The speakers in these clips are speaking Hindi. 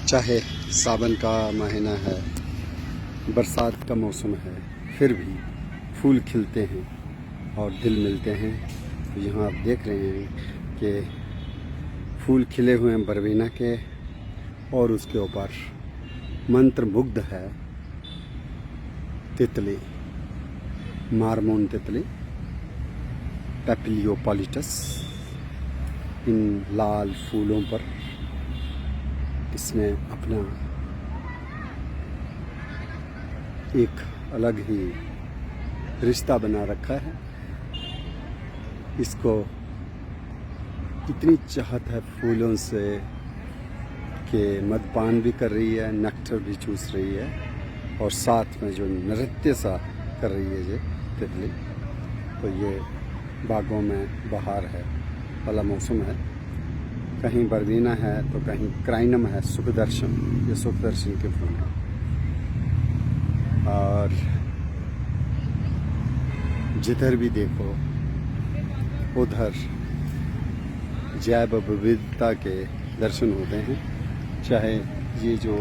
चाहे सावन का महीना है, बरसात का मौसम है, फिर भी फूल खिलते हैं और दिल मिलते हैं। तो यहाँ आप देख रहे हैं कि फूल खिले हुए हैं बरबीना के, और उसके ऊपर मंत्रमुग्ध है तितली, मारमोन तितली पैपिलियोपोलिटस। इन लाल फूलों पर इसने अपना एक अलग ही रिश्ता बना रखा है। इसको इतनी चाहत है फूलों से कि मदपान भी कर रही है, नेक्टर भी चूस रही है, और साथ में जो नृत्य सा कर रही है ये तितली। तो ये बागों में बहार है वाला मौसम है। कहीं बरबीना है तो कहीं क्राइनम है, सुखदर्शन, ये सुखदर्शन के फूल हैं। और जिधर भी देखो उधर जैव विविधता के दर्शन होते हैं। चाहे ये जो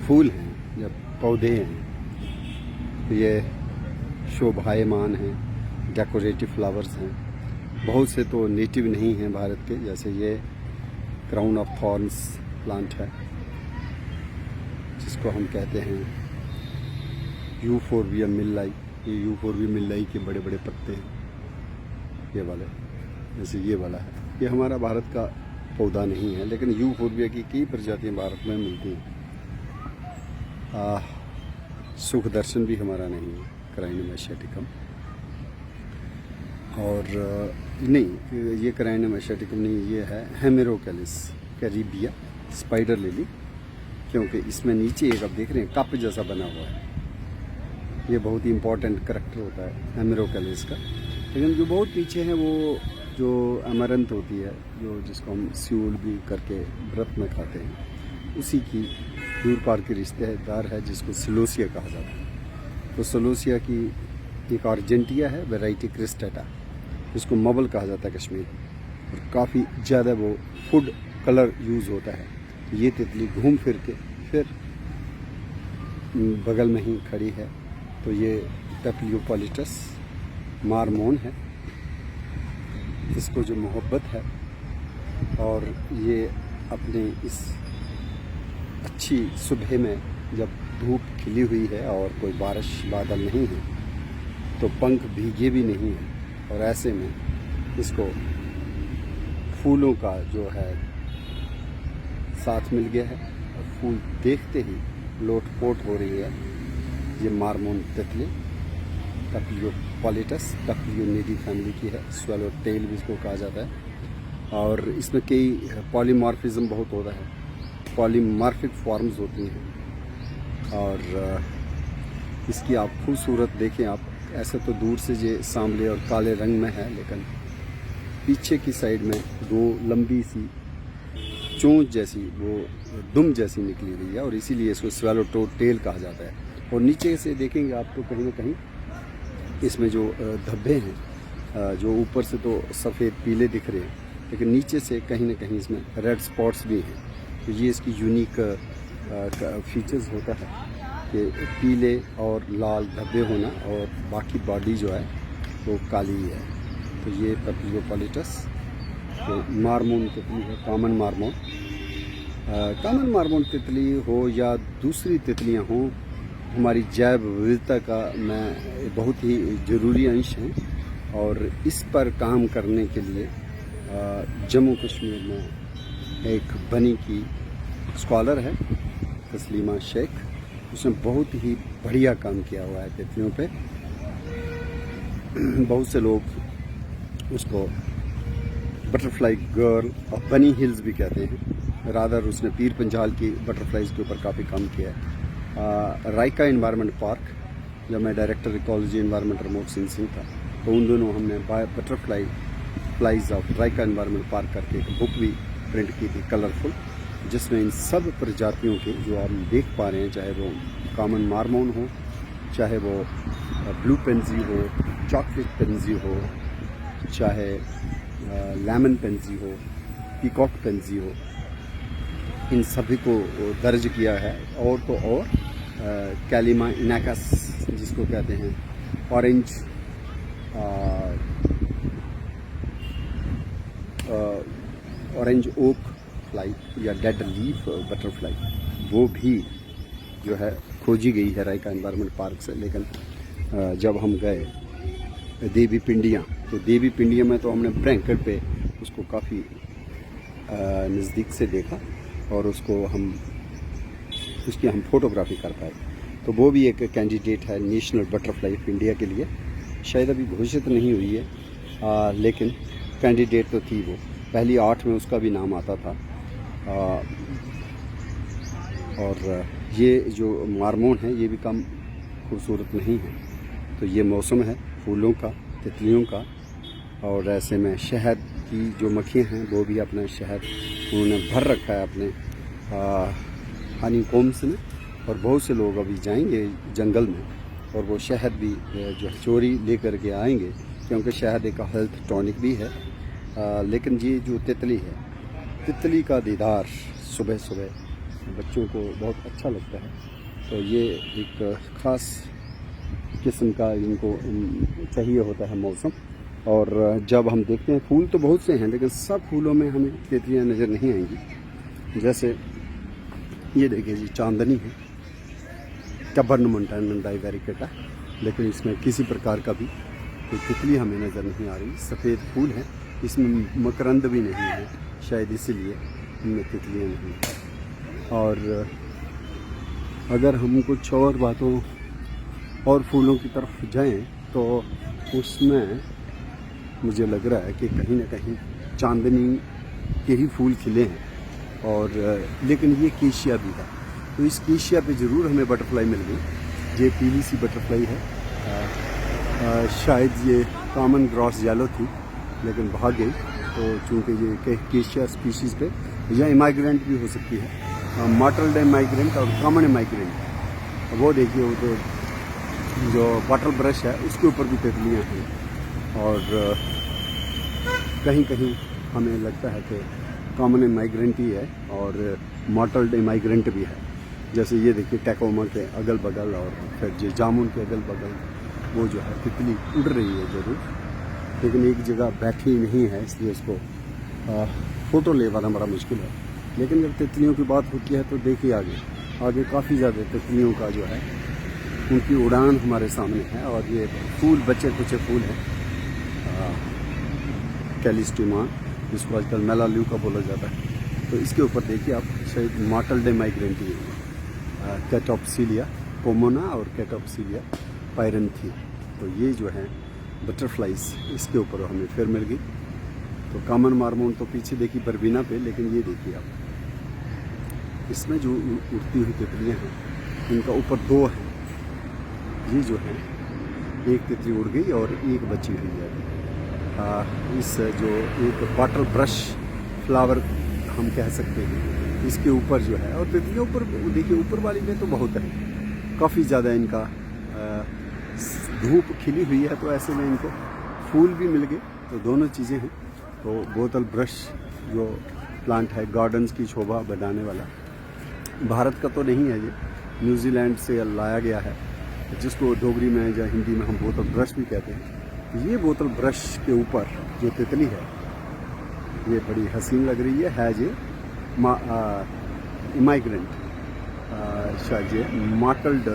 फूल हैं या पौधे हैं ये शोभायमान हैं, डेकोरेटिव फ्लावर्स हैं। बहुत से तो नेटिव नहीं हैं भारत के, जैसे ये क्राउन ऑफ थॉर्न्स प्लांट है जिसको हम कहते हैं यूफोर्बिया मिल्लाई। ये यूफोर्बिया मिल्लाई के बड़े बड़े पत्ते हैं ये वाले, जैसे ये वाला है। ये हमारा भारत का पौधा नहीं है, लेकिन यूफोर्बिया की कई प्रजातियां भारत में मिलती हैं। सुख दर्शन भी हमारा नहीं है, क्राइनम एशियाटिकम। और नहीं, ये क्राइनम एशियाटिकम नहीं, ये है हेमेरोकैलिस कैरिबिया स्पाइडर लिली, क्योंकि इसमें नीचे एक आप देख रहे हैं कप जैसा बना हुआ है। ये बहुत ही इम्पोर्टेंट करैक्टर होता है हेमेरोकैलिस का। लेकिन जो बहुत पीछे है वो जो अमरंत होती है, जो जिसको हम स्यूल भी करके व्रत में खाते हैं, उसी की दूर पार के रिश्तेदार है जिसको सिलोसिया कहा जाता है। तो सिलोसिया की एक अर्जेंटिया है वैरायटी क्रिस्टेटा, जिसको मबल कहा जाता है कश्मीर में, और काफ़ी ज़्यादा वो फूड कलर यूज़ होता है। ये तितली घूम फिर के फिर बगल में ही खड़ी है। तो ये पैपिलियोपोलिटस मारमोन है, इसको जो मोहब्बत है, और ये अपने इस अच्छी सुबह में जब धूप खिली हुई है और कोई बारिश बादल नहीं है तो पंख भीगे भी नहीं है, और ऐसे में इसको फूलों का जो है साथ मिल गया है, और फूल देखते ही लोटपोट हो रही है ये मारमोन तितली पैपिलियोपोलिटस, पैपिलियोनिडी फैमिली की है। स्वेलो टेल भी इसको कहा जाता है। और इसमें कई पॉलीमॉर्फिज्म बहुत होता है, पॉलीमॉर्फिक फॉर्म्स होती हैं। और इसकी आप खूबसूरत देखें आप, ऐसे तो दूर से ये सांवले और काले रंग में है, लेकिन पीछे की साइड में दो लंबी सी चोंच जैसी वो दुम जैसी निकली हुई है, और इसीलिए इसको स्वेलो टेल कहा जाता है। और नीचे से देखेंगे आप तो कहीं ना कहीं इसमें जो धब्बे हैं, जो ऊपर से तो सफ़ेद पीले दिख रहे हैं, लेकिन नीचे से कहीं ना कहीं इसमें रेड स्पॉट्स भी हैं। तो ये इसकी यूनिक फीचर्स होता है कि पीले और लाल धब्बे होना, और बाकी बॉडी जो है वो काली है। तो ये पैपिलियोपोलिटस तो मारमोन तितली है, कॉमन मारमोन। कॉमन मारमोन तितली हो या दूसरी तितलियां हों, हमारी जैव विविधता का मैं बहुत ही ज़रूरी अंश है। और इस पर काम करने के लिए जम्मू कश्मीर में एक बनी की स्कॉलर है तस्लीमा शेख, उसने बहुत ही बढ़िया काम किया हुआ है तितलियों पे। बहुत से लोग उसको बटरफ्लाई गर्ल और बनी हिल्स भी कहते हैं। रादर उसने पीर पंजाल की बटरफ्लाइज के ऊपर काफ़ी काम किया है। रायका इन्वायरमेंट पार्क, जब मैं director ecology environment remote sensing था, तो उन दोनों हमने butterfly flies of Raika environment park करके एक बुक भी प्रिंट की थी, कलरफुल, जिसमें इन सब प्रजातियों के जो आप देख पा रहे हैं, चाहे वो कॉमन मारमोन हो, चाहे वो ब्लू पेंजी हो, चॉकलेट पेंजी हो, चाहे लेमन पेंजी हो, पीकॉक पेंजी हो, इन सभी को दर्ज किया है। और तो और कैलिमा इनाकस जिसको कहते हैं, ऑरेंज ओक फ्लाई या डेड लीफ बटरफ्लाई, वो भी जो है खोजी गई है रायका एनवायरनमेंट पार्क से। लेकिन जब हम गए देवी पिंडियाँ, तो देवी पिंडियाँ में तो हमने ब्लैंकेट पे उसको काफ़ी नज़दीक से देखा और उसकी हम फोटोग्राफी कर पाए। तो वो भी एक कैंडिडेट है नेशनल बटरफ्लाई ऑफ इंडिया के लिए। शायद अभी घोषित नहीं हुई है, लेकिन कैंडिडेट तो थी वो। पहली 8 में उसका भी नाम आता था। और ये जो मार्मोन है ये भी कम खूबसूरत नहीं है। तो ये मौसम है फूलों का, तितलियों का, और ऐसे में शहद की जो मक्खियाँ हैं वो भी अपना शहद उन्होंने भर रखा है अपने हनी कोम्स में। और बहुत से लोग अभी जाएंगे जंगल में और वो शहद भी जो है चोरी लेकर के आएंगे, क्योंकि शहद एक हेल्थ टॉनिक भी है। लेकिन ये जो तितली है, तितली का दीदार सुबह सुबह बच्चों को बहुत अच्छा लगता है। तो ये एक ख़ास किस्म का इनको चाहिए होता है मौसम। और जब हम देखते हैं, फूल तो बहुत से हैं लेकिन सब फूलों में हमें तितलियाँ नज़र नहीं आएंगी। जैसे ये देखिए जी, चांदनी है, टबर्नमंटन डाइवेरिकेटा, लेकिन इसमें किसी प्रकार का भी कोई तितली हमें नज़र नहीं आ रही। सफ़ेद फूल है, इसमें मकरंद भी नहीं है, शायद इसीलिए इनमें तितलियाँ नहीं हैं। और अगर हम कुछ और बातों और फूलों की तरफ जाएं तो उसमें मुझे लग रहा है कि कहीं ना कहीं चांदनी के ही फूल खिले हैं। और लेकिन ये केशिया भी है, तो इस केशिया पे ज़रूर हमें बटरफ्लाई मिल गई। ये पीली सी बटरफ्लाई है। शायद ये कॉमन ग्रॉस येलो थी लेकिन भाग गई। तो चूँकि ये केशिया स्पीशीज़ पे या इमाइग्रेंट भी हो सकती है, मॉटल्ड इमाइग्रेंट और कॉमन इमाइग्रेंट। वो देखिए, वो तो जो वाटर ब्रश है उसके ऊपर भी तितलियाँ हैं। और कहीं कहीं हमें लगता है कि कॉमन इमाइग्रेंट ही है और मॉटल्ड इमाइग्रेंट भी है। जैसे ये देखिए, टैकोमा के अगल बगल और फिर ये जामुन के अगल बगल वो जो है तितली उड़ रही है ज़रूर, लेकिन एक जगह बैठी नहीं है, इसलिए उसको फ़ोटो ले पाना बड़ा मुश्किल है। लेकिन जब तितलियों की बात होती है तो देखिए आगे काफ़ी ज़्यादा तितलियों का जो है उनकी उड़ान हमारे सामने है। और ये फूल बचे कुचे फूल हैं, कैलिस्टिमा जिसको आजकल मेलाल्यू का बोला जाता है। तो इसके ऊपर देखिए आप, शायद मॉटल्ड माइग्रेंट ही है, कैटोप्सिलिया पोमोना और कैटोप्सिलिया पायरंथी। तो ये जो है बटरफ्लाइज इसके ऊपर हमें फिर मिल गई। तो कॉमन मार्मोन तो पीछे देखी बरबीना पे, लेकिन ये देखिए आप, इसमें जो उड़ती हुई तितलियाँ हैं इनका ऊपर 2 हैं। ये जो है एक तितली उड़ गई और एक बची हुई है। इस जो एक वाटर ब्रश फ्लावर हम कह सकते हैं, इसके ऊपर जो है, और तितलियों पर देखिए ऊपर वाली में तो बहुत है, काफ़ी ज़्यादा इनका धूप खिली हुई है, तो ऐसे में इनको फूल भी मिल गए। तो दोनों चीज़ें हैं। तो बोतल ब्रश जो प्लांट है गार्डन्स की शोभा बढ़ाने वाला, भारत का तो नहीं है, ये न्यूजीलैंड से लाया गया है, जिसको डोगरी में या हिंदी में हम बोतल ब्रश भी कहते हैं। ये बोतल ब्रश के ऊपर जो तितली है ये बड़ी हसीन लग रही है ये इमाइग्रेंट, शायद ये मॉटल्ड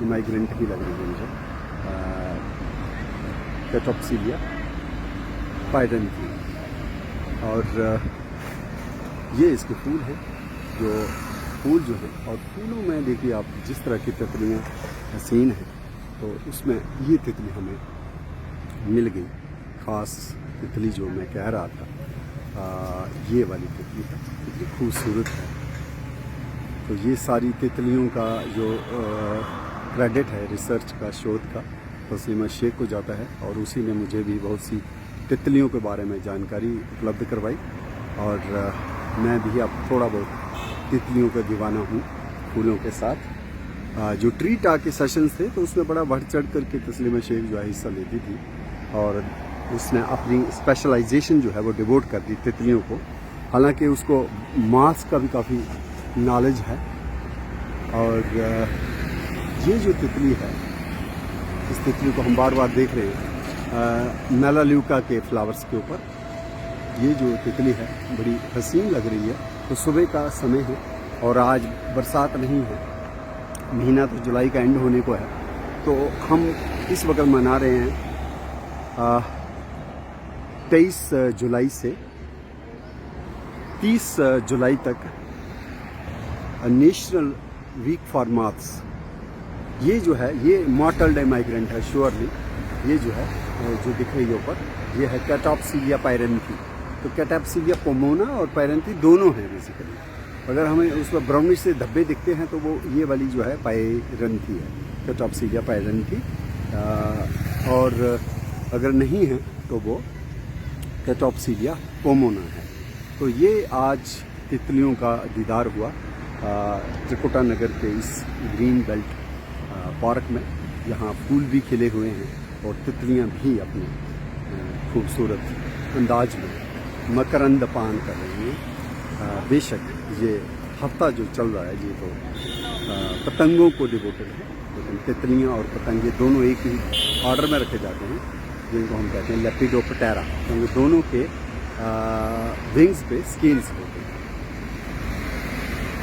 इमाइग्रेंट भी लग रही है मुझे, कैटोप्सिलिया पायरंथी। और ये इसके फूल हैं, जो फूल जो है, और फूलों में देखिए आप जिस तरह की तितलियाँ हसीन हैं, तो उसमें ये तितली हमें मिल गई। ख़ास तितली जो मैं कह रहा था, ये वाली तितली है, कितनी खूबसूरत है। तो ये सारी तितलियों का जो क्रेडिट है रिसर्च का, शोध का, तस्लीमा शेख को जाता है। और उसी ने मुझे भी बहुत सी तितलियों के बारे में जानकारी उपलब्ध करवाई। और मैं भी अब थोड़ा बहुत तितलियों का दीवाना हूँ फूलों के साथ। जो ट्री टॉक के सेशंस थे तो उसमें बड़ा बढ़ चढ़ करके तस्लीमा शेख जो है हिस्सा लेती थी, और उसने अपनी स्पेशलाइजेशन जो है वो डिवोट कर दी तितलियों को। हालांकि उसको मास का भी काफ़ी नॉलेज है। और ये जो तितली है, इस तितली को हम बार बार देख रहे हैं मेलाल्यूका के फ्लावर्स के ऊपर। ये जो तितली है बड़ी हसीन लग रही है। तो सुबह का समय है और आज बरसात नहीं है, महीना तो जुलाई का एंड होने को है। तो हम इस वक्त मना रहे हैं 23 जुलाई से 30 जुलाई तक नेशनल वीक फॉर मॉथ्स। ये जो है ये मॉर्टल डे माइग्रेंट है श्योरली। ये जो है जो दिख रही है ऊपर, ये है कैटाप्सिलिया पायरेंथी। तो कैटाप्सिलिया पोमोना और पायरेंथी दोनों हैं बेसिकली। अगर हमें उस पर ब्राउनिश से धब्बे दिखते हैं तो वो ये वाली जो है पायरेंथी है, कैटाप्सिलिया पायरेंथी। और अगर नहीं है तो वो कैटाप्सिलिया पोमोना है। तो ये आज तितलियों का दीदार हुआ त्रिकुटा नगर के इस ग्रीन बेल्ट पार्क में। यहाँ फूल भी खिले हुए हैं और तितलियाँ भी अपने खूबसूरत अंदाज में मकरंद पान कर रही हैं। बेशक ये हफ्ता जो चल रहा है ये तो पतंगों को डिवोटेड है, लेकिन तितलियाँ और पतंगे दोनों एक ही ऑर्डर में रखे जाते हैं, जिनको हम कहते हैं लेपिडोप्टेरा, क्योंकि दोनों के विंग्स पे स्केल्स होते हैं।